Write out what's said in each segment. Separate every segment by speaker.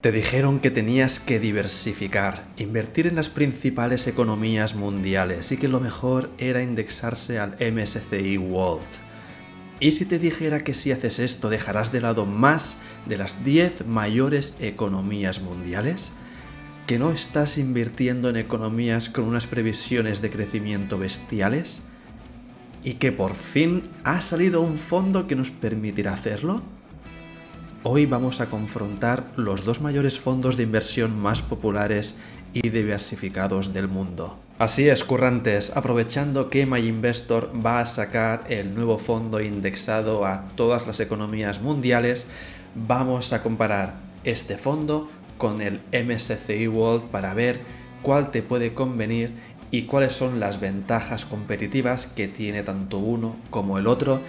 Speaker 1: Te dijeron que tenías que diversificar, invertir en las principales economías mundiales y que lo mejor era indexarse al MSCI World. ¿Y si te dijera que si haces esto dejarás de lado más de las 10 mayores economías mundiales? ¿Que no estás invirtiendo en economías con unas previsiones de crecimiento bestiales? ¿Y que por fin ha salido un fondo que nos permitirá hacerlo? Hoy vamos a confrontar los dos mayores fondos de inversión más populares y diversificados del mundo. Así es, currantes, aprovechando que MyInvestor va a sacar el nuevo fondo indexado a todas las economías mundiales, vamos a comparar este fondo con el MSCI World para ver cuál te puede convenir y cuáles son las ventajas competitivas que tiene tanto uno como el otro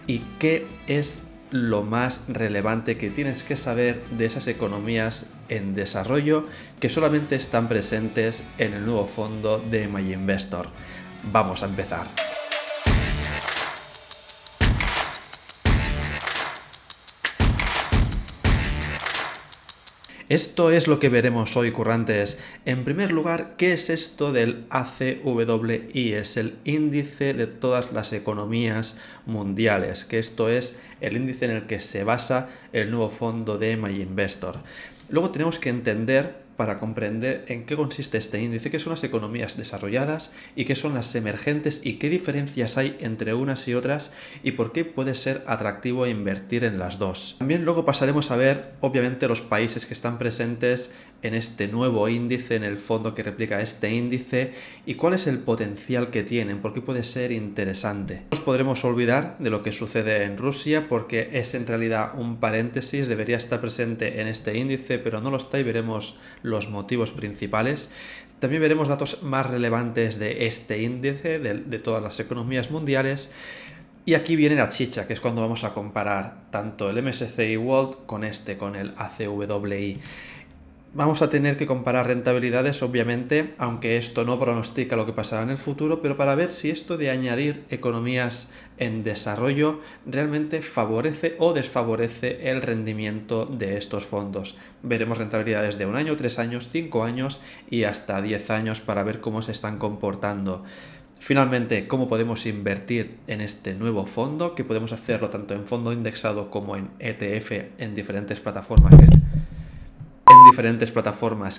Speaker 1: y qué es lo más relevante que tienes que saber de esas economías en desarrollo que solamente están presentes en el nuevo fondo de MyInvestor. Vamos a empezar. Esto es lo que veremos hoy, currantes. En primer lugar, ¿qué es esto del ACWI? Es el índice de todas las economías mundiales, que esto es el índice en el que se basa el nuevo fondo de MyInvestor. Luego tenemos que entender, para comprender en qué consiste este índice, qué son las economías desarrolladas y qué son las emergentes y qué diferencias hay entre unas y otras y por qué puede ser atractivo invertir en las dos. También luego pasaremos a ver, obviamente, los países que están presentes en este nuevo índice, en el fondo que replica este índice y cuál es el potencial que tienen, por qué puede ser interesante. No nos podremos olvidar de lo que sucede en Rusia porque es en realidad un paréntesis, debería estar presente en este índice, pero no lo está y veremos los motivos principales. También veremos datos más relevantes de este índice, de todas las economías mundiales. Y aquí viene la chicha, que es cuando vamos a comparar tanto el MSCI World con el ACWI. Vamos a tener que comparar rentabilidades, obviamente, aunque esto no pronostica lo que pasará en el futuro, pero para ver si esto de añadir economías en desarrollo realmente favorece o desfavorece el rendimiento de estos fondos. Veremos rentabilidades de 1 año, 3 años, 5 años y hasta 10 años para ver cómo se están comportando. Finalmente, ¿cómo podemos invertir en este nuevo fondo? Que podemos hacerlo tanto en fondo indexado como en ETF en diferentes plataformas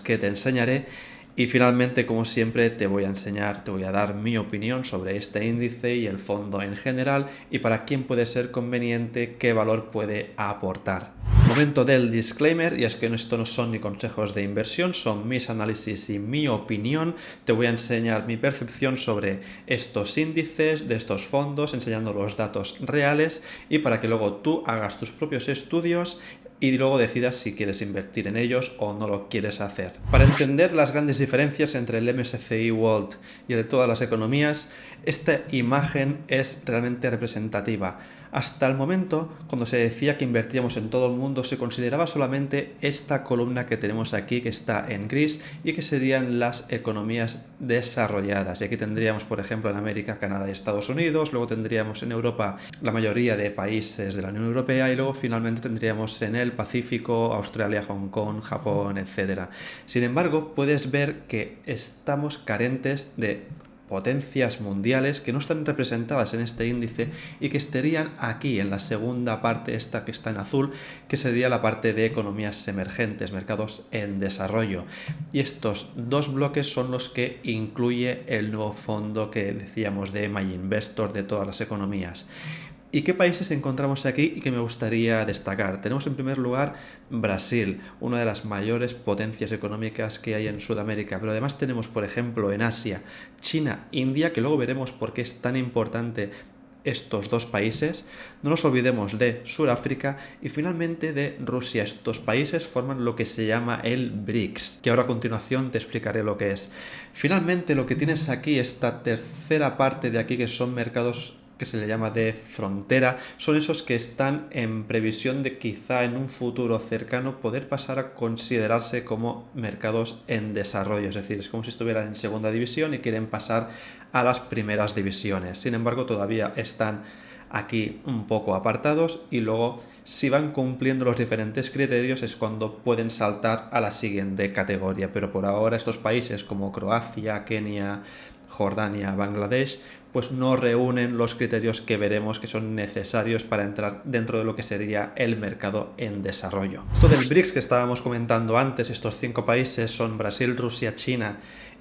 Speaker 1: que te enseñaré. Y finalmente, como siempre, te voy a dar mi opinión sobre este índice y el fondo en general y para quién puede ser conveniente, qué valor puede aportar. Momento del disclaimer, y es que esto no son ni consejos de inversión, son mis análisis y mi opinión. Te voy a enseñar mi percepción sobre estos índices, de estos fondos, enseñando los datos reales y para que luego tú hagas tus propios estudios y luego decidas si quieres invertir en ellos o no lo quieres hacer. Para entender las grandes diferencias entre el MSCI World y el de todas las economías, esta imagen es realmente representativa. Hasta el momento, cuando se decía que invertíamos en todo el mundo, se consideraba solamente esta columna que tenemos aquí, que está en gris, y que serían las economías desarrolladas. Y aquí tendríamos, por ejemplo, en América, Canadá y Estados Unidos, luego tendríamos en Europa la mayoría de países de la Unión Europea, y luego finalmente tendríamos en el Pacífico, Australia, Hong Kong, Japón, etc. Sin embargo, puedes ver que estamos carentes de potencias mundiales que no están representadas en este índice y que estarían aquí en la segunda parte, esta que está en azul, que sería la parte de economías emergentes, mercados en desarrollo. Y estos dos bloques son los que incluye el nuevo fondo que decíamos de MyInvestor de todas las economías. ¿Y qué países encontramos aquí y que me gustaría destacar? Tenemos en primer lugar Brasil, una de las mayores potencias económicas que hay en Sudamérica, pero además tenemos, por ejemplo, en Asia, China, India, que luego veremos por qué es tan importante estos dos países. No nos olvidemos de Sudáfrica y finalmente de Rusia. Estos países forman lo que se llama el BRICS, que ahora a continuación te explicaré lo que es. Finalmente, lo que tienes aquí, esta tercera parte de aquí, que son mercados que se le llama de frontera, son esos que están en previsión de quizá en un futuro cercano poder pasar a considerarse como mercados en desarrollo, es decir, es como si estuvieran en segunda división y quieren pasar a las primeras divisiones. Sin embargo, todavía están aquí un poco apartados y luego si van cumpliendo los diferentes criterios es cuando pueden saltar a la siguiente categoría. Pero por ahora estos países como Croacia, Kenia, Jordania, Bangladesh, pues no reúnen los criterios que veremos que son necesarios para entrar dentro de lo que sería el mercado en desarrollo. Todo el BRICS que estábamos comentando antes, estos 5 países son Brasil, Rusia, China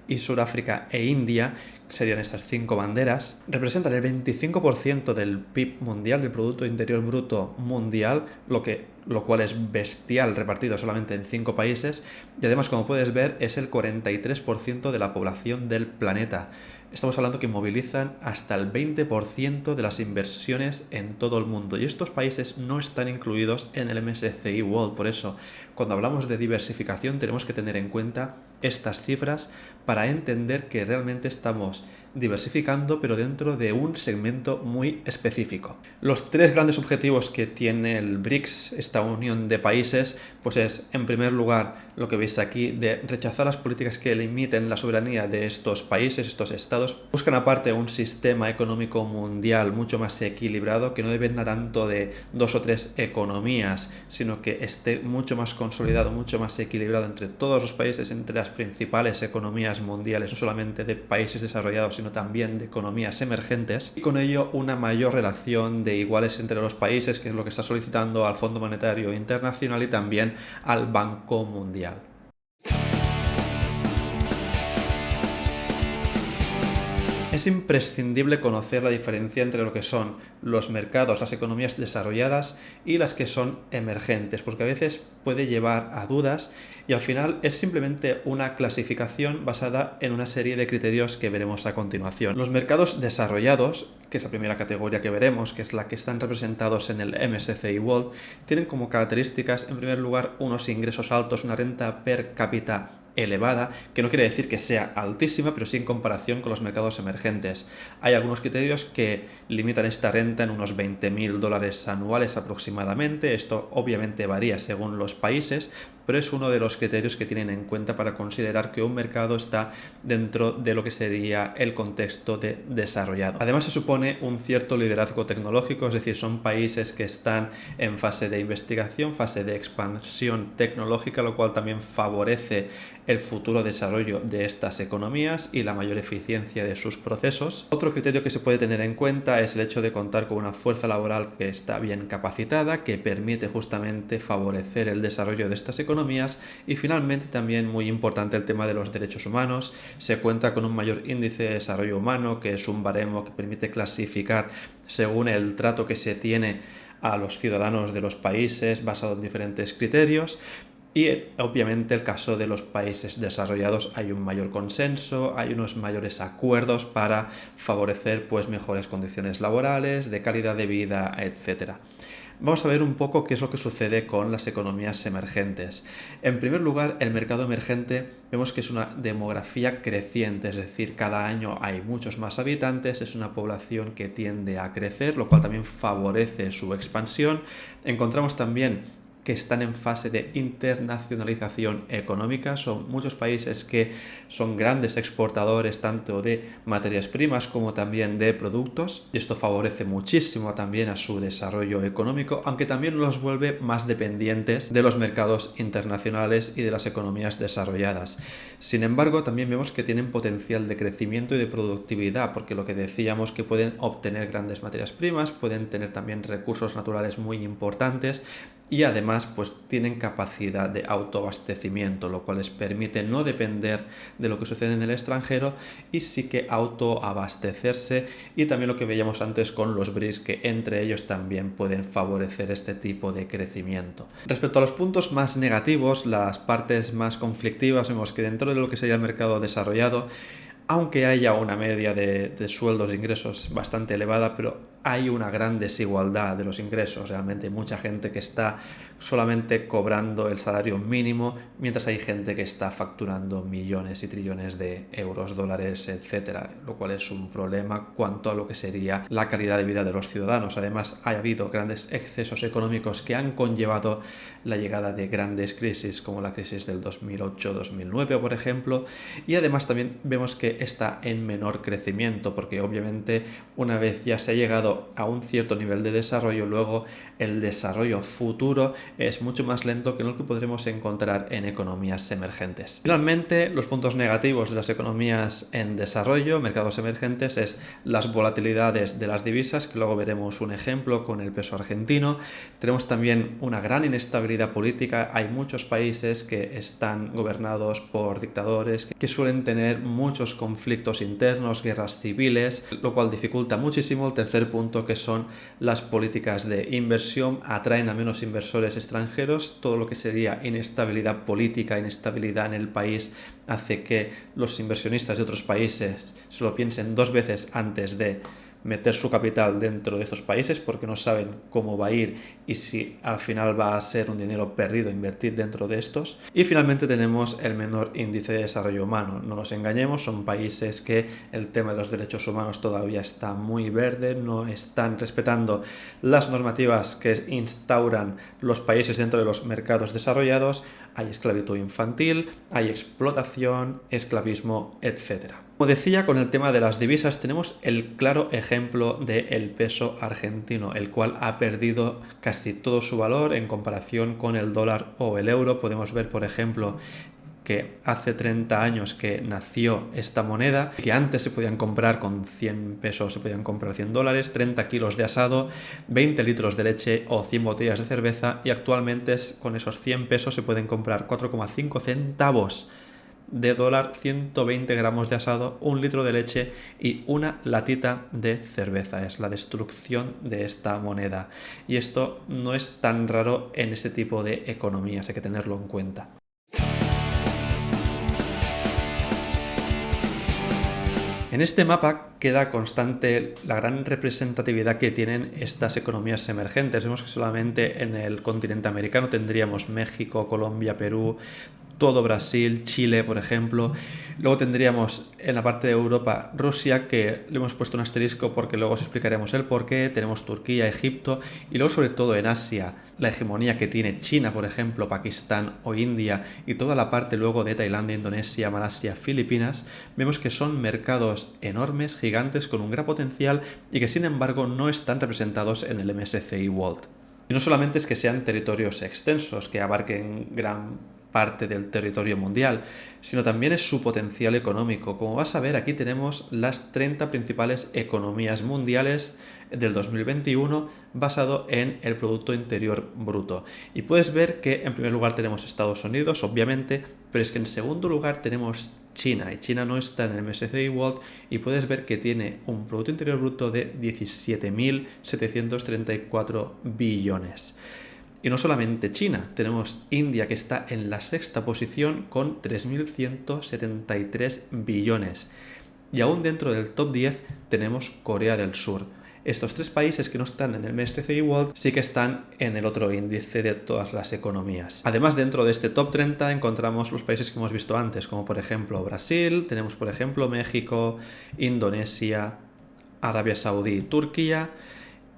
Speaker 1: y Sudáfrica e India, serían estas 5 banderas, representan el 25% del PIB mundial, del Producto Interior Bruto mundial, lo cual es bestial repartido solamente en 5 países, y además, como puedes ver, es el 43% de la población del planeta. Estamos hablando que movilizan hasta el 20% de las inversiones en todo el mundo, y estos países no están incluidos en el MSCI World. Por eso, cuando hablamos de diversificación tenemos que tener en cuenta estas cifras para entender que realmente estamos diversificando, pero dentro de un segmento muy específico. Los 3 grandes objetivos que tiene el BRICS, esta unión de países, pues es, en primer lugar, lo que veis aquí, de rechazar las políticas que limiten la soberanía de estos países, estos estados. Buscan aparte un sistema económico mundial mucho más equilibrado, que no dependa tanto de 2 o 3 economías, sino que esté mucho más consolidado, mucho más equilibrado entre todos los países, entre las principales economías mundiales, no solamente de países desarrollados, sino también de economías emergentes, y con ello una mayor relación de iguales entre los países, que es lo que está solicitando al Fondo Monetario Internacional y también al Banco Mundial. Es imprescindible conocer la diferencia entre lo que son los mercados, las economías desarrolladas y las que son emergentes, porque a veces puede llevar a dudas y al final es simplemente una clasificación basada en una serie de criterios que veremos a continuación. Los mercados desarrollados, que es la primera categoría que veremos, que es la que están representados en el MSCI World, tienen como características, en primer lugar, unos ingresos altos, una renta per cápita elevada, que no quiere decir que sea altísima, pero sí en comparación con los mercados emergentes. Hay algunos criterios que limitan esta renta en unos $20.000 anuales aproximadamente. Esto obviamente varía según los países, pero es uno de los criterios que tienen en cuenta para considerar que un mercado está dentro de lo que sería el contexto de desarrollado. Además, se supone un cierto liderazgo tecnológico, es decir, son países que están en fase de investigación, fase de expansión tecnológica, lo cual también favorece el futuro desarrollo de estas economías y la mayor eficiencia de sus procesos. Otro criterio que se puede tener en cuenta es el hecho de contar con una fuerza laboral que está bien capacitada, que permite justamente favorecer el desarrollo de estas economías, y finalmente también muy importante el tema de los derechos humanos. Se cuenta con un mayor índice de desarrollo humano, que es un baremo que permite clasificar según el trato que se tiene a los ciudadanos de los países basado en diferentes criterios. Y obviamente el caso de los países desarrollados hay un mayor consenso, hay unos mayores acuerdos para favorecer pues mejores condiciones laborales, de calidad de vida, etc. Vamos a ver un poco qué es lo que sucede con las economías emergentes. En primer lugar, el mercado emergente vemos que es una demografía creciente, es decir, cada año hay muchos más habitantes, es una población que tiende a crecer, lo cual también favorece su expansión. Encontramos también que están en fase de internacionalización económica. Son muchos países que son grandes exportadores tanto de materias primas como también de productos, y esto favorece muchísimo también a su desarrollo económico, aunque también los vuelve más dependientes de los mercados internacionales y de las economías desarrolladas. Sin embargo, también vemos que tienen potencial de crecimiento y de productividad, porque lo que decíamos, que pueden obtener grandes materias primas, pueden tener también recursos naturales muy importantes, y además pues tienen capacidad de autoabastecimiento, lo cual les permite no depender de lo que sucede en el extranjero y sí que autoabastecerse, y también lo que veíamos antes con los BRICS, que entre ellos también pueden favorecer este tipo de crecimiento. Respecto a los puntos más negativos, las partes más conflictivas, vemos que dentro de lo que sería el mercado desarrollado, aunque haya una media de sueldos e ingresos bastante elevada, pero hay una gran desigualdad de los ingresos. Realmente hay mucha gente que está solamente cobrando el salario mínimo, mientras hay gente que está facturando millones y trillones de euros, dólares, etcétera, lo cual es un problema cuanto a lo que sería la calidad de vida de los ciudadanos. Además, ha habido grandes excesos económicos que han conllevado la llegada de grandes crisis, como la crisis del 2008-2009, por ejemplo, y además también vemos que está en menor crecimiento, porque obviamente una vez ya se ha llegado a un cierto nivel de desarrollo, luego el desarrollo futuro es mucho más lento que lo que podremos encontrar en economías emergentes. Finalmente, los puntos negativos de las economías en desarrollo, mercados emergentes, es las volatilidades de las divisas, que luego veremos un ejemplo con el peso argentino. Tenemos también una gran inestabilidad política. Hay muchos países que están gobernados por dictadores que suelen tener muchos conflictos internos, guerras civiles, lo cual dificulta muchísimo el tercer punto, que son las políticas de inversión. Atraen a menos inversores extranjeros. Todo lo que sería inestabilidad política, inestabilidad en el país, hace que los inversionistas de otros países se lo piensen dos veces antes de meter su capital dentro de estos países, porque no saben cómo va a ir y si al final va a ser un dinero perdido invertir dentro de estos. Y finalmente tenemos el menor índice de desarrollo humano. No nos engañemos, son países que el tema de los derechos humanos todavía está muy verde, no están respetando las normativas que instauran los países dentro de los mercados desarrollados. Hay esclavitud infantil, hay explotación, esclavismo, etc. Como decía, con el tema de las divisas tenemos el claro ejemplo del peso argentino, el cual ha perdido casi todo su valor en comparación con el dólar o el euro. Podemos ver, por ejemplo, que hace 30 años que nació esta moneda, que antes se podían comprar con 100 pesos, se podían comprar 100 dólares, 30 kilos de asado, 20 litros de leche o 100 botellas de cerveza, y actualmente con esos 100 pesos se pueden comprar 4,5 centavos de dólar, 120 gramos de asado, 1 litro de leche y una latita de cerveza. Es la destrucción de esta moneda. Y esto no es tan raro en este tipo de economías, hay que tenerlo en cuenta. En este mapa queda constante la gran representatividad que tienen estas economías emergentes. Vemos que solamente en el continente americano tendríamos México, Colombia, Perú, todo Brasil, Chile, por ejemplo. Luego tendríamos en la parte de Europa Rusia, que le hemos puesto un asterisco porque luego os explicaremos el porqué. Tenemos Turquía, Egipto, y luego sobre todo en Asia, la hegemonía que tiene China, por ejemplo, Pakistán o India, y toda la parte luego de Tailandia, Indonesia, Malasia, Filipinas. Vemos que son mercados enormes, gigantes, con un gran potencial y que sin embargo no están representados en el MSCI World. Y no solamente es que sean territorios extensos, que abarquen gran parte del territorio mundial, sino también es su potencial económico. Como vas a ver, aquí tenemos las 30 principales economías mundiales del 2021 basado en el Producto Interior Bruto. Y puedes ver que en primer lugar tenemos Estados Unidos, obviamente, pero es que en segundo lugar tenemos China, y China no está en el MSCI World, y puedes ver que tiene un Producto Interior Bruto de 17.734 billones. Y no solamente China, tenemos India, que está en la sexta posición con 3.173 billones. Y aún dentro del top 10 tenemos Corea del Sur. Estos tres países que no están en el MSCI World sí que están en el otro índice de todas las economías. Además, dentro de este top 30 encontramos los países que hemos visto antes, como por ejemplo Brasil, tenemos por ejemplo México, Indonesia, Arabia Saudí, Turquía,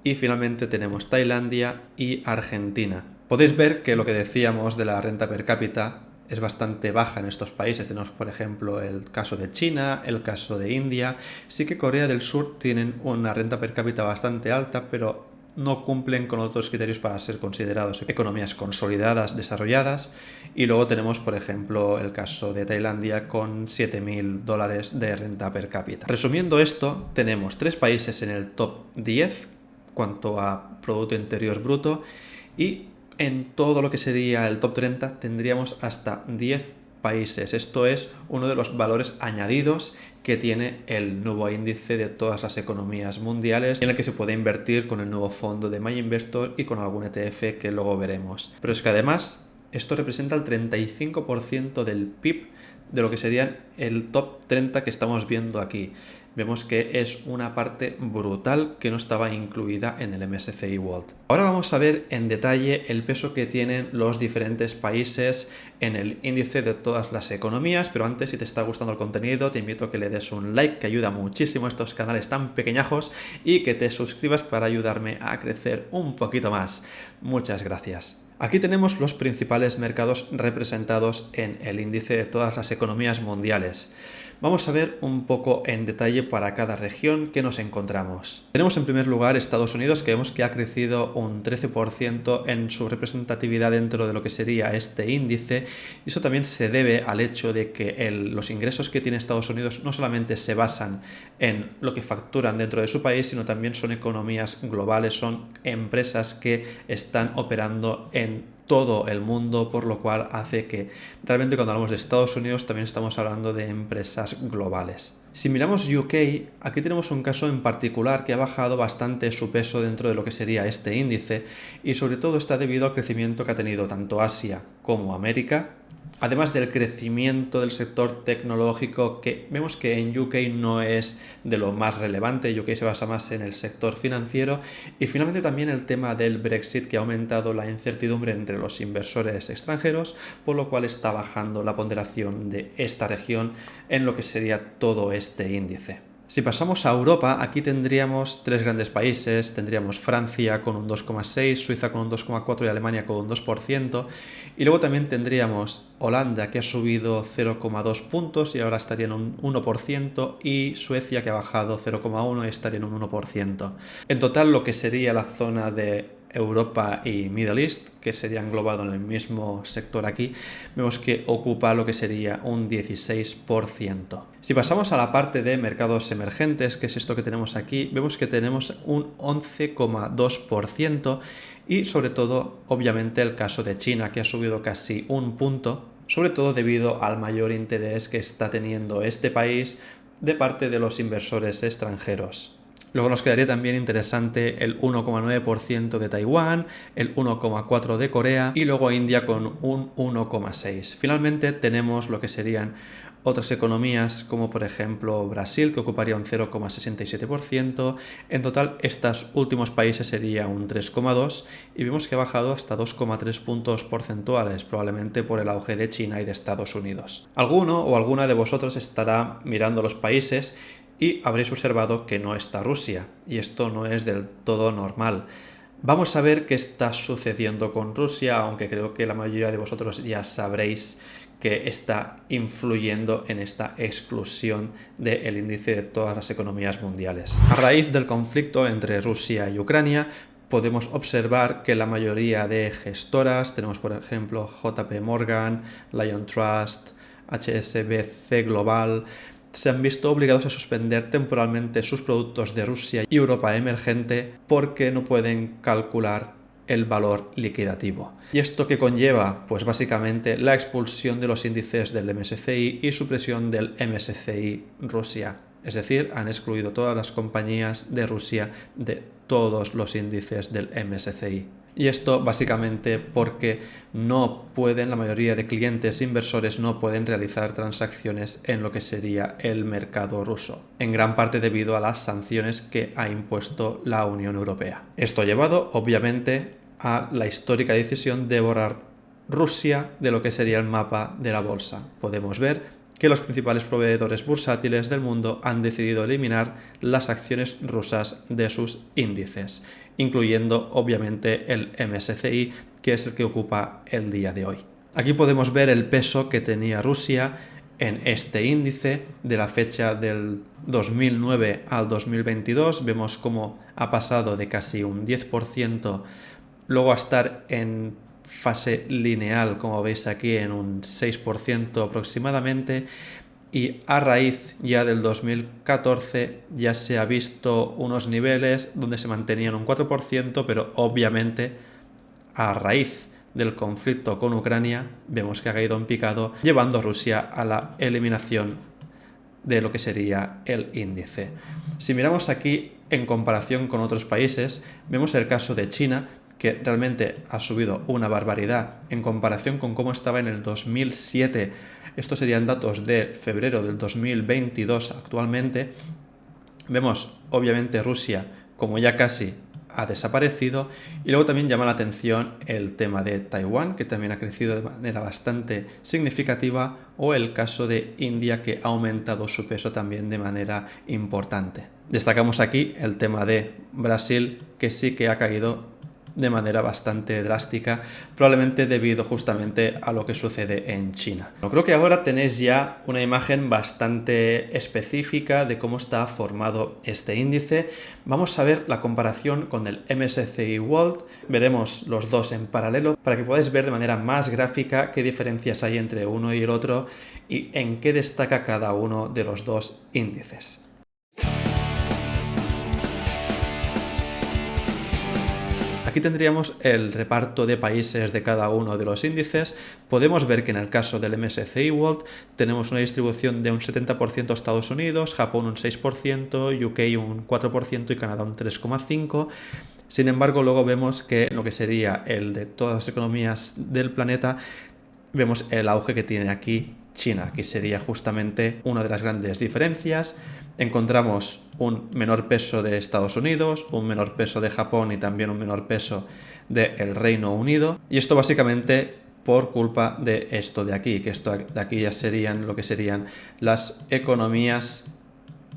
Speaker 1: y finalmente tenemos Tailandia y Argentina. Podéis ver que lo que decíamos de la renta per cápita es bastante baja en estos países. Tenemos, por ejemplo, el caso de China, el caso de India. Sí que Corea del Sur tienen una renta per cápita bastante alta, pero no cumplen con otros criterios para ser considerados economías consolidadas, desarrolladas. Y luego tenemos, por ejemplo, el caso de Tailandia con 7.000 dólares de renta per cápita. Resumiendo esto, tenemos 3 países en el top 10 cuanto a Producto Interior Bruto, y en todo lo que sería el top 30 tendríamos hasta 10 países. Esto es uno de los valores añadidos que tiene el nuevo índice de todas las economías mundiales, en el que se puede invertir con el nuevo fondo de My Investor y con algún ETF que luego veremos. Pero es que además esto representa el 35% del PIB de lo que serían el top 30 que estamos viendo aquí. Vemos que es una parte brutal que no estaba incluida en el MSCI World. Ahora vamos a ver en detalle el peso que tienen los diferentes países en el índice de todas las economías, pero antes, si te está gustando el contenido, te invito a que le des un like, que ayuda muchísimo a estos canales tan pequeñajos, y que te suscribas para ayudarme a crecer un poquito más. Muchas gracias. Aquí tenemos los principales mercados representados en el índice de todas las economías mundiales. Vamos a ver un poco en detalle para cada región que nos encontramos. Tenemos en primer lugar Estados Unidos, que vemos que ha crecido un 13% en su representatividad dentro de lo que sería este índice, y eso también se debe al hecho de que los ingresos que tiene Estados Unidos no solamente se basan en lo que facturan dentro de su país, sino también son economías globales, son empresas que están operando en todo el mundo, por lo cual hace que realmente cuando hablamos de Estados Unidos también estamos hablando de empresas globales. Si miramos UK, aquí tenemos un caso en particular que ha bajado bastante su peso dentro de lo que sería este índice, y sobre todo está debido al crecimiento que ha tenido tanto Asia como América, además del crecimiento del sector tecnológico, que vemos que en UK no es de lo más relevante. UK se basa más en el sector financiero, y finalmente también el tema del Brexit, que ha aumentado la incertidumbre entre los inversores extranjeros, por lo cual está bajando la ponderación de esta región en lo que sería todo este índice. Si pasamos a Europa, aquí tendríamos tres grandes países. Tendríamos Francia con un 2,6%, Suiza con un 2,4% y Alemania con un 2%. Y luego también tendríamos Holanda, que ha subido 0,2 puntos y ahora estaría en un 1%, y Suecia, que ha bajado 0,1 y estaría en un 1%. En total, lo que sería la zona de Europa y Middle East, que sería englobado en el mismo sector aquí, vemos que ocupa lo que sería un 16%. Si pasamos a la parte de mercados emergentes, que es esto que tenemos aquí, vemos que tenemos un 11,2%, y sobre todo, obviamente, el caso de China, que ha subido casi un punto, sobre todo debido al mayor interés que está teniendo este país de parte de los inversores extranjeros. Luego nos quedaría también interesante el 1,9% de Taiwán, el 1,4% de Corea y luego India con un 1,6%. Finalmente tenemos lo que serían otras economías como por ejemplo Brasil, que ocuparía un 0,67%. En total estos últimos países sería un 3,2%, y vemos que ha bajado hasta 2,3 puntos porcentuales, probablemente por el auge de China y de Estados Unidos. Alguno o alguna de vosotros estará mirando los países y habréis observado que no está Rusia, y esto no es del todo normal. Vamos a ver qué está sucediendo con Rusia, aunque creo que la mayoría de vosotros ya sabréis que está influyendo en esta exclusión del índice de todas las economías mundiales. A raíz del conflicto entre Rusia y Ucrania, podemos observar que la mayoría de gestoras, tenemos por ejemplo JP Morgan, Lion Trust, HSBC Global, se han visto obligados a suspender temporalmente sus productos de Rusia y Europa emergente porque no pueden calcular el valor liquidativo. ¿Y esto qué conlleva? Pues básicamente la expulsión de los índices del MSCI y supresión del MSCI Rusia. Es decir, han excluido todas las compañías de Rusia de todos los índices del MSCI. Y esto básicamente porque no pueden, la mayoría de clientes inversores no pueden realizar transacciones en lo que sería el mercado ruso, en gran parte debido a las sanciones que ha impuesto la Unión Europea. Esto ha llevado, obviamente, a la histórica decisión de borrar Rusia de lo que sería el mapa de la bolsa. Podemos ver que los principales proveedores bursátiles del mundo han decidido eliminar las acciones rusas de sus índices, incluyendo obviamente el MSCI, que es el que ocupa el día de hoy. Aquí podemos ver el peso que tenía Rusia en este índice de la fecha del 2009 al 2022. Vemos cómo ha pasado de casi un 10%, luego a estar en fase lineal, como veis aquí, en un 6% aproximadamente, y a raíz ya del 2014 ya se ha visto unos niveles donde se mantenían un 4%, pero obviamente a raíz del conflicto con Ucrania vemos que ha caído en picado, llevando a Rusia a la eliminación de lo que sería el índice. Si miramos aquí en comparación con otros países, vemos el caso de China, que realmente ha subido una barbaridad en comparación con cómo estaba en el 2007. Estos serían datos de febrero del 2022 actualmente. Vemos obviamente Rusia como ya casi ha desaparecido, y luego también llama la atención el tema de Taiwán, que también ha crecido de manera bastante significativa, o el caso de India, que ha aumentado su peso también de manera importante. Destacamos aquí el tema de Brasil, que sí que ha caído de manera bastante drástica, probablemente debido justamente a lo que sucede en China. Creo que ahora tenéis ya una imagen bastante específica de cómo está formado este índice. Vamos a ver la comparación con el MSCI World, veremos los dos en paralelo para que podáis ver de manera más gráfica qué diferencias hay entre uno y el otro y en qué destaca cada uno de los dos índices. Aquí tendríamos el reparto de países de cada uno de los índices. Podemos ver que en el caso del MSCI World tenemos una distribución de un 70% Estados Unidos, Japón un 6%, UK un 4% y Canadá un 3,5%. Sin embargo, luego vemos que en lo que sería el de todas las economías del planeta, vemos el auge que tiene aquí China, que sería justamente una de las grandes diferencias. Encontramos un menor peso de Estados Unidos, un menor peso de Japón y también un menor peso del Reino Unido. Y esto básicamente por culpa de esto de aquí, que esto de aquí ya serían lo que serían las economías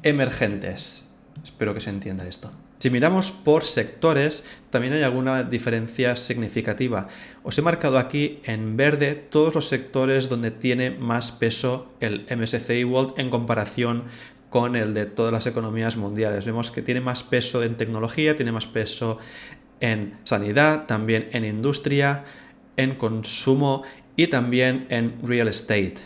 Speaker 1: emergentes. Espero que se entienda esto. Si miramos por sectores, también hay alguna diferencia significativa. Os he marcado aquí en verde todos los sectores donde tiene más peso el MSCI World en comparación con el de todas las economías mundiales. Vemos que tiene más peso en tecnología, tiene más peso en sanidad, también en industria, en consumo y también en real estate.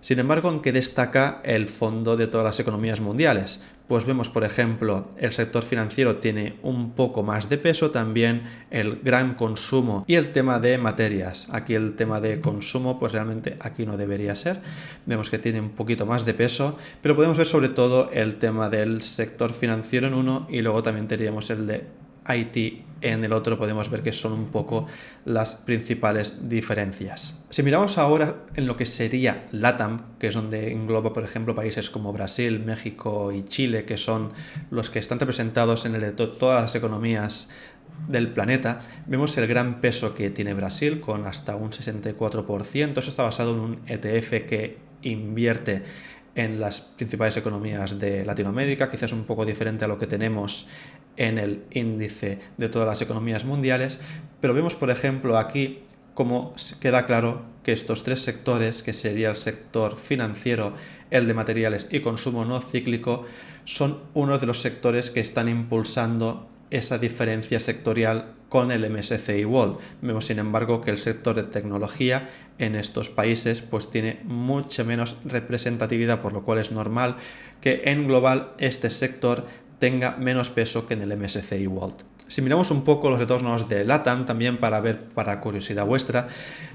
Speaker 1: Sin embargo, ¿en qué destaca el fondo de todas las economías mundiales? Pues vemos, por ejemplo, el sector financiero tiene un poco más de peso, también el gran consumo y el tema de materias. Aquí el tema de consumo, pues realmente aquí no debería ser. Vemos que tiene un poquito más de peso, pero podemos ver sobre todo el tema del sector financiero en uno y luego también tendríamos el de IT en el otro. Podemos ver que son un poco las principales diferencias. Si miramos ahora en lo que sería LATAM, que es donde engloba, por ejemplo, países como Brasil, México y Chile, que son los que están representados en el de todas las economías del planeta, vemos el gran peso que tiene Brasil con hasta un 64%. Eso está basado en un ETF que invierte en las principales economías de Latinoamérica, quizás un poco diferente a lo que tenemos en el índice de todas las economías mundiales, pero vemos, por ejemplo, aquí cómo queda claro que estos tres sectores, que sería el sector financiero, el de materiales y consumo no cíclico, son uno de los sectores que están impulsando esa diferencia sectorial con el MSCI World. Vemos, sin embargo, que el sector de tecnología en estos países pues tiene mucha menos representatividad, por lo cual es normal que en global este sector tenga menos peso que en el MSCI World. Si miramos un poco los retornos de LATAM, también para ver, para curiosidad vuestra,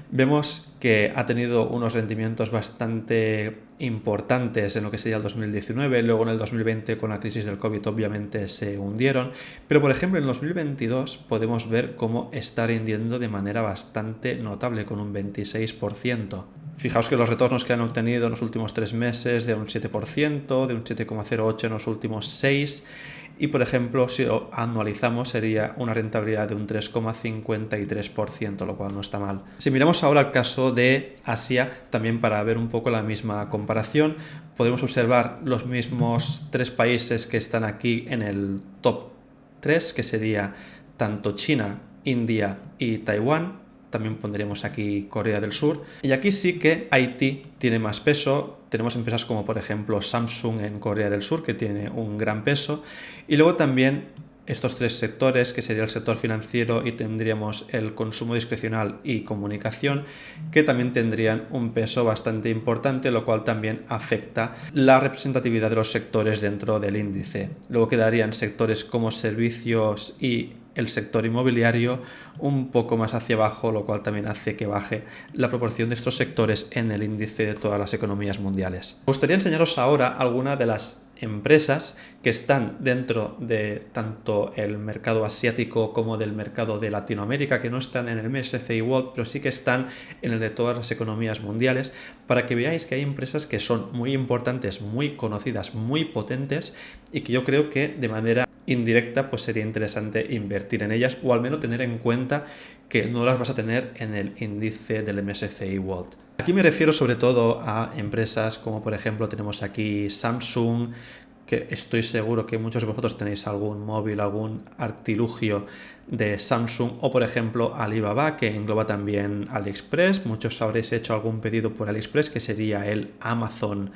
Speaker 1: vemos que ha tenido unos rendimientos bastante importantes en lo que sería el 2019, luego en el 2020 con la crisis del COVID obviamente se hundieron, pero por ejemplo en el 2022 podemos ver cómo está rindiendo de manera bastante notable con un 26%. Fijaos que los retornos que han obtenido en los últimos 3 meses de un 7%, de un 7,08% en los últimos 6, y por ejemplo si lo anualizamos sería una rentabilidad de un 3,53%, lo cual no está mal. Si miramos ahora el caso de Asia, también para ver un poco la misma comparación, podemos observar los mismos 3 países que están aquí en el top 3, que sería tanto China, India y Taiwán. También pondremos aquí Corea del Sur. Y aquí sí que Haití tiene más peso. Tenemos empresas como por ejemplo Samsung en Corea del Sur, que tiene un gran peso. Y luego también estos 3 sectores, que sería el sector financiero y tendríamos el consumo discrecional y comunicación, que también tendrían un peso bastante importante, lo cual también afecta la representatividad de los sectores dentro del índice. Luego quedarían sectores como servicios y el sector inmobiliario un poco más hacia abajo, lo cual también hace que baje la proporción de estos sectores en el índice de todas las economías mundiales. Me gustaría enseñaros ahora algunas de las empresas que están dentro de tanto el mercado asiático como del mercado de Latinoamérica, que no están en el MSCI World, pero sí que están en el de todas las economías mundiales, para que veáis que hay empresas que son muy importantes, muy conocidas, muy potentes y que yo creo que de manera indirecta pues sería interesante invertir en ellas, o al menos tener en cuenta que no las vas a tener en el índice del MSCI World. Aquí me refiero sobre todo a empresas como por ejemplo tenemos aquí Samsung, que estoy seguro que muchos de vosotros tenéis algún móvil, algún artilugio de Samsung, o por ejemplo Alibaba, que engloba también AliExpress. Muchos habréis hecho algún pedido por AliExpress, que sería el Amazon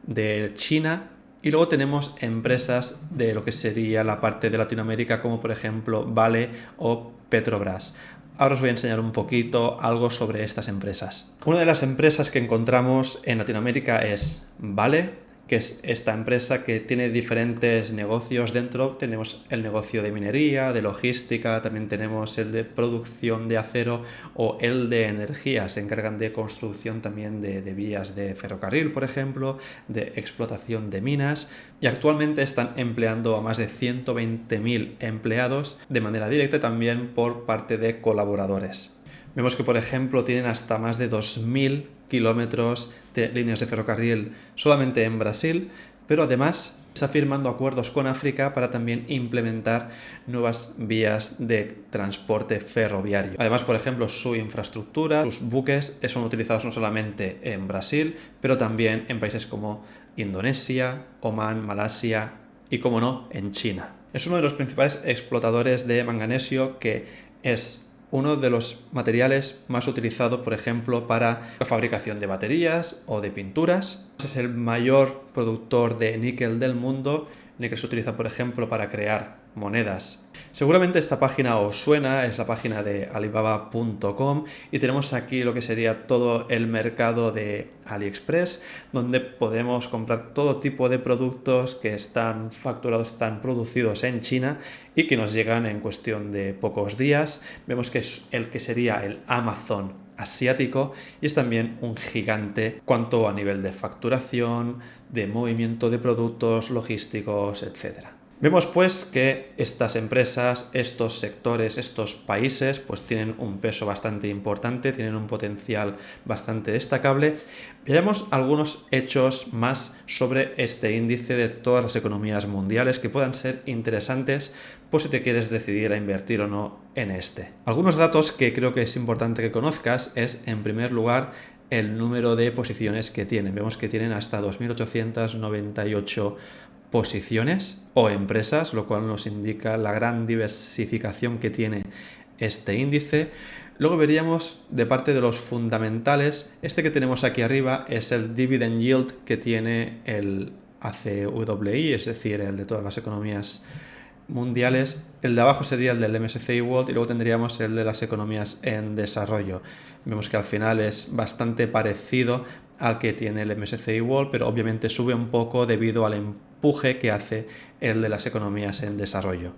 Speaker 1: de China. Y luego tenemos empresas de lo que sería la parte de Latinoamérica, como por ejemplo Vale o Petrobras. Ahora os voy a enseñar un poquito algo sobre estas empresas. Una de las empresas que encontramos en Latinoamérica es Vale, que es esta empresa que tiene diferentes negocios dentro. Tenemos el negocio de minería, de logística, también tenemos el de producción de acero o el de energía. Se encargan de construcción también de vías de ferrocarril, por ejemplo, de explotación de minas, y actualmente están empleando a más de 120.000 empleados de manera directa, también por parte de colaboradores. Vemos que, por ejemplo, tienen hasta más de 2.000 kilómetros de líneas de ferrocarril solamente en Brasil, pero además está firmando acuerdos con África para también implementar nuevas vías de transporte ferroviario. Además, por ejemplo, su infraestructura, sus buques son utilizados no solamente en Brasil, pero también en países como Indonesia, Omán, Malasia y, como no, en China. Es uno de los principales explotadores de manganesio, que es uno de los materiales más utilizados, por ejemplo, para la fabricación de baterías o de pinturas. Es el mayor productor de níquel del mundo. El níquel se utiliza, por ejemplo, para crear monedas. Seguramente esta página os suena, es la página de alibaba.com, y tenemos aquí lo que sería todo el mercado de AliExpress, donde podemos comprar todo tipo de productos que están facturados, están producidos en China y que nos llegan en cuestión de pocos días. Vemos que es el que sería el Amazon asiático, y es también un gigante cuanto a nivel de facturación, de movimiento de productos logísticos, etc. Vemos pues que estas empresas, estos sectores, estos países pues tienen un peso bastante importante, tienen un potencial bastante destacable. Veamos algunos hechos más sobre este índice de todas las economías mundiales que puedan ser interesantes por si te quieres decidir a invertir o no en este. Algunos datos que creo que es importante que conozcas es, en primer lugar, el número de posiciones que tienen. Vemos que tienen hasta 2.898 posiciones o empresas, lo cual nos indica la gran diversificación que tiene este índice. Luego veríamos, de parte de los fundamentales, este que tenemos aquí arriba es el dividend yield que tiene el ACWI, es decir, el de todas las economías mundiales. El de abajo sería el del MSCI World, y luego tendríamos el de las economías en desarrollo. Vemos que al final es bastante parecido al que tiene el MSCI World, pero obviamente sube un poco debido al empuje que hace el de las economías en desarrollo.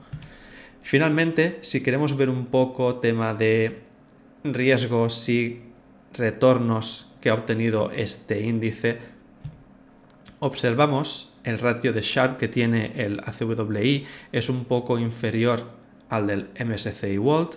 Speaker 1: Finalmente, si queremos ver un poco tema de riesgos y retornos que ha obtenido este índice, observamos el ratio de Sharpe que tiene el ACWI, es un poco inferior al del MSCI World,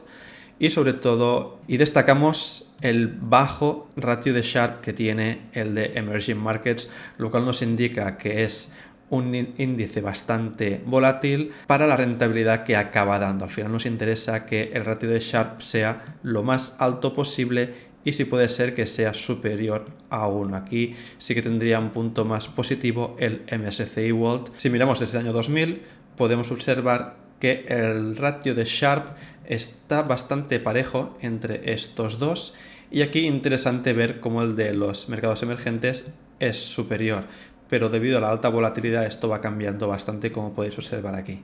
Speaker 1: y sobre todo, destacamos el bajo ratio de Sharpe que tiene el de Emerging Markets, lo cual nos indica que es un índice bastante volátil para la rentabilidad que acaba dando. Al final nos interesa que el ratio de Sharpe sea lo más alto posible, y si puede ser que sea superior a 1. Aquí sí que tendría un punto más positivo el MSCI World. Si miramos desde el año 2000, podemos observar que el ratio de Sharpe está bastante parejo entre estos dos, y aquí interesante ver cómo el de los mercados emergentes es superior, pero debido a la alta volatilidad esto va cambiando bastante, como podéis observar aquí.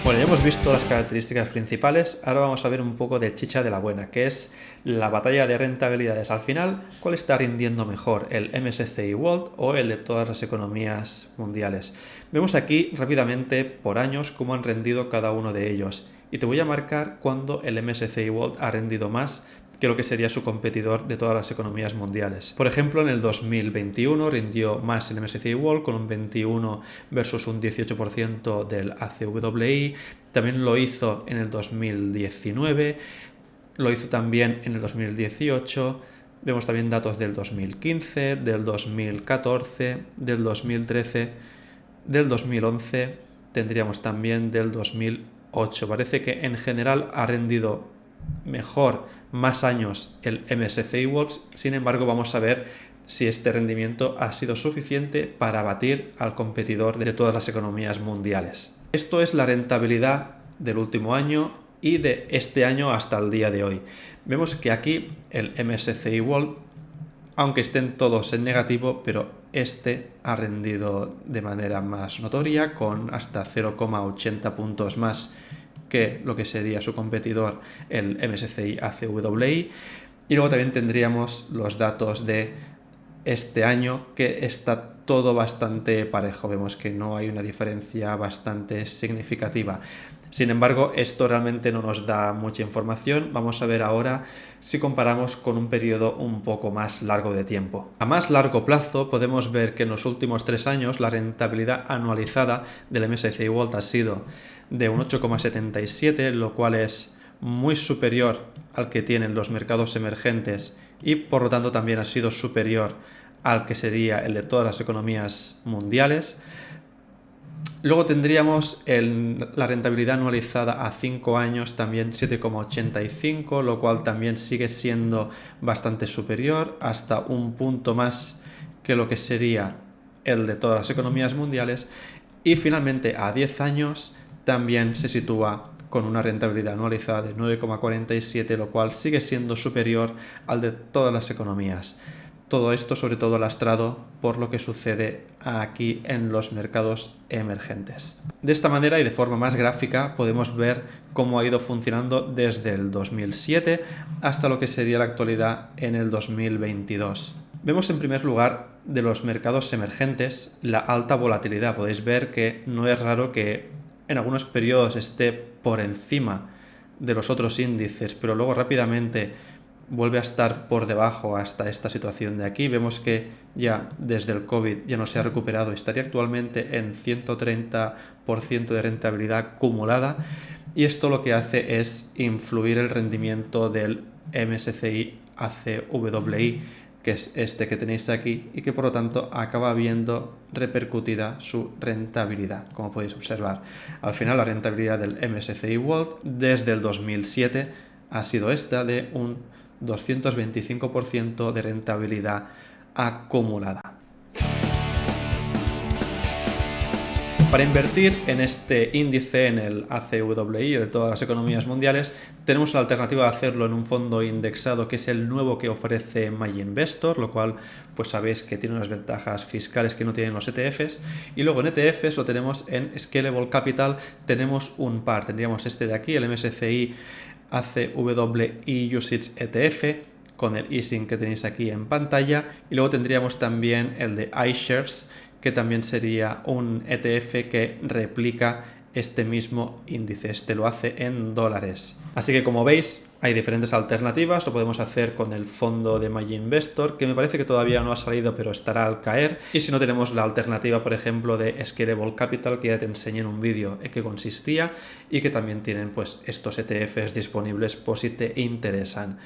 Speaker 1: Bueno, ya hemos visto las características principales, ahora vamos a ver un poco de chicha de la buena, que es la batalla de rentabilidades. Al final, ¿cuál está rindiendo mejor, el MSCI World o el de todas las economías mundiales? Vemos aquí rápidamente por años cómo han rendido cada uno de ellos, y te voy a marcar cuándo el MSCI World ha rendido más que lo que sería su competidor de todas las economías mundiales. Por ejemplo, en el 2021 rindió más el MSCI World con un 21 versus un 18% del ACWI. También lo hizo en el 2019, lo hizo también en el 2018. Vemos también datos del 2015, del 2014, del 2013, del 2011, tendríamos también del 2008. Parece que en general ha rendido mejor más años el MSCI World. Sin embargo, vamos a ver si este rendimiento ha sido suficiente para batir al competidor de todas las economías mundiales. Esto es la rentabilidad del último año y de este año hasta el día de hoy. Vemos que aquí el MSCI World, aunque estén todos en negativo, pero este ha rendido de manera más notoria, con hasta 0,80 puntos más que lo que sería su competidor, el MSCI ACWI. Y luego también tendríamos los datos de este año, que está todo bastante parejo. Vemos que no hay una diferencia bastante significativa. Sin embargo, esto realmente no nos da mucha información. Vamos a ver ahora si comparamos con un periodo un poco más largo de tiempo. A más largo plazo podemos ver que en los últimos 3 años la rentabilidad anualizada del MSCI World ha sido de un 8,77, lo cual es muy superior al que tienen los mercados emergentes y por lo tanto también ha sido superior al que sería el de todas las economías mundiales. Luego tendríamos la rentabilidad anualizada a 5 años, también 7,85, lo cual también sigue siendo bastante superior, hasta un punto más que lo que sería el de todas las economías mundiales. Y finalmente a 10 años también se sitúa con una rentabilidad anualizada de 9,47, lo cual sigue siendo superior al de todas las economías. Todo esto sobre todo lastrado por lo que sucede aquí en los mercados emergentes. De esta manera y de forma más gráfica podemos ver cómo ha ido funcionando desde el 2007 hasta lo que sería la actualidad en el 2022. Vemos en primer lugar de los mercados emergentes la alta volatilidad. Podéis ver que no es raro que en algunos periodos esté por encima de los otros índices, pero luego rápidamente vuelve a estar por debajo hasta esta situación de aquí. Vemos que ya desde el COVID ya no se ha recuperado, estaría actualmente en 130% de rentabilidad acumulada, y esto lo que hace es influir el rendimiento del MSCI ACWI, que es este que tenéis aquí, y que por lo tanto acaba viendo repercutida su rentabilidad, como podéis observar. Al final la rentabilidad del MSCI World desde el 2007 ha sido esta de un 225% de rentabilidad acumulada. Para invertir en este índice, en el ACWI de todas las economías mundiales, tenemos la alternativa de hacerlo en un fondo indexado, que es el nuevo que ofrece MyInvestor, lo cual pues sabéis que tiene unas ventajas fiscales que no tienen los ETFs. Y luego en ETFs lo tenemos en Scalable Capital, tenemos un par. Tendríamos este de aquí, el MSCI ACWI UCITS ETF, con el easing que tenéis aquí en pantalla, y luego tendríamos también el de iShares, que también sería un ETF que replica este mismo índice. Este lo hace en dólares. Así que como veis, hay diferentes alternativas. Lo podemos hacer con el fondo de MyInvestor, que me parece que todavía no ha salido, pero estará al caer. Y si no, tenemos la alternativa, por ejemplo, de Scalable Capital, que ya te enseñé en un vídeo en qué consistía, y que también tienen pues estos ETFs disponibles por si te interesan.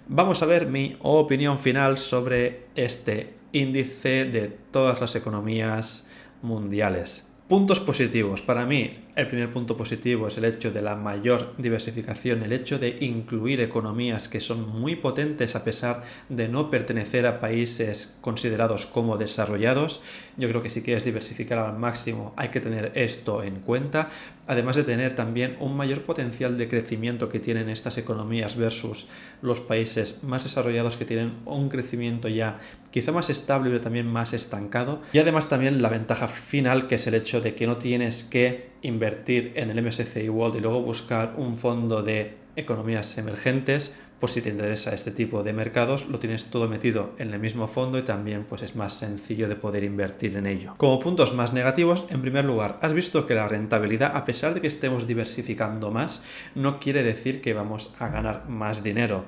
Speaker 1: Vamos a ver mi opinión final sobre este índice de todas las economías mundiales. Puntos positivos. Para mí, el primer punto positivo es el hecho de la mayor diversificación, el hecho de incluir economías que son muy potentes a pesar de no pertenecer a países considerados como desarrollados. Yo creo que si quieres diversificar al máximo hay que tener esto en cuenta, además de tener también un mayor potencial de crecimiento que tienen estas economías versus los países más desarrollados, que tienen un crecimiento ya quizá más estable pero también más estancado. Y además también la ventaja final, que es el hecho de que no tienes que invertir en el MSCI World y luego buscar un fondo de economías emergentes. Por si te interesa este tipo de mercados, lo tienes todo metido en el mismo fondo y también pues es más sencillo de poder invertir en ello. Como puntos más negativos, en primer lugar, has visto que la rentabilidad, a pesar de que estemos diversificando más, no quiere decir que vamos a ganar más dinero.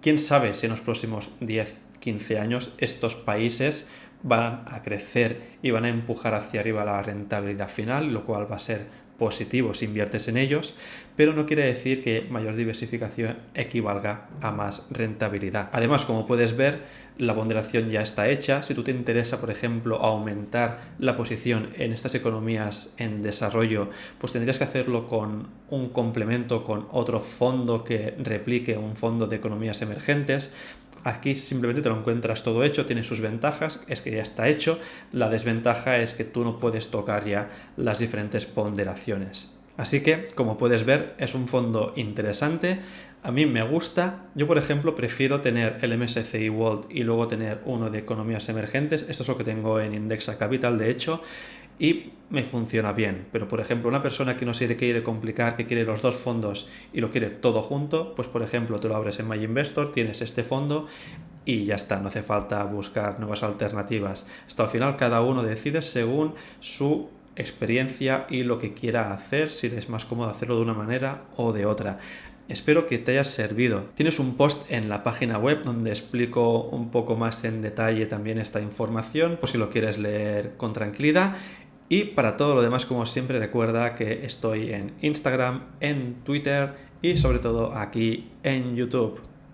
Speaker 1: Quién sabe si en los próximos 10-15 años estos países van a crecer y van a empujar hacia arriba la rentabilidad final, lo cual va a ser positivo si inviertes en ellos, pero no quiere decir que mayor diversificación equivalga a más rentabilidad. Además, como puedes ver, la ponderación ya está hecha. Si tú te interesa, por ejemplo, aumentar la posición en estas economías en desarrollo, pues tendrías que hacerlo con un complemento, con otro fondo que replique un fondo de economías emergentes. Aquí simplemente te lo encuentras todo hecho, tiene sus ventajas, es que ya está hecho. La desventaja es que tú no puedes tocar ya las diferentes ponderaciones. Así que, como puedes ver, es un fondo interesante. A mí me gusta. Yo, por ejemplo, prefiero tener el MSCI World y luego tener uno de economías emergentes. Esto es lo que tengo en Indexa Capital, de hecho, y me funciona bien. Pero, por ejemplo, una persona que no se quiere complicar, que quiere los dos fondos y lo quiere todo junto, pues, por ejemplo, tú lo abres en MyInvestor, tienes este fondo y ya está. No hace falta buscar nuevas alternativas. Esto al final cada uno decide según su experiencia y lo que quiera hacer, si es más cómodo hacerlo de una manera o de otra. Espero que te haya servido. Tienes un post en la página web donde explico un poco más en detalle también esta información, por si lo quieres leer con tranquilidad. Y para todo lo demás, como siempre, recuerda que estoy en Instagram, en Twitter y sobre todo aquí en YouTube.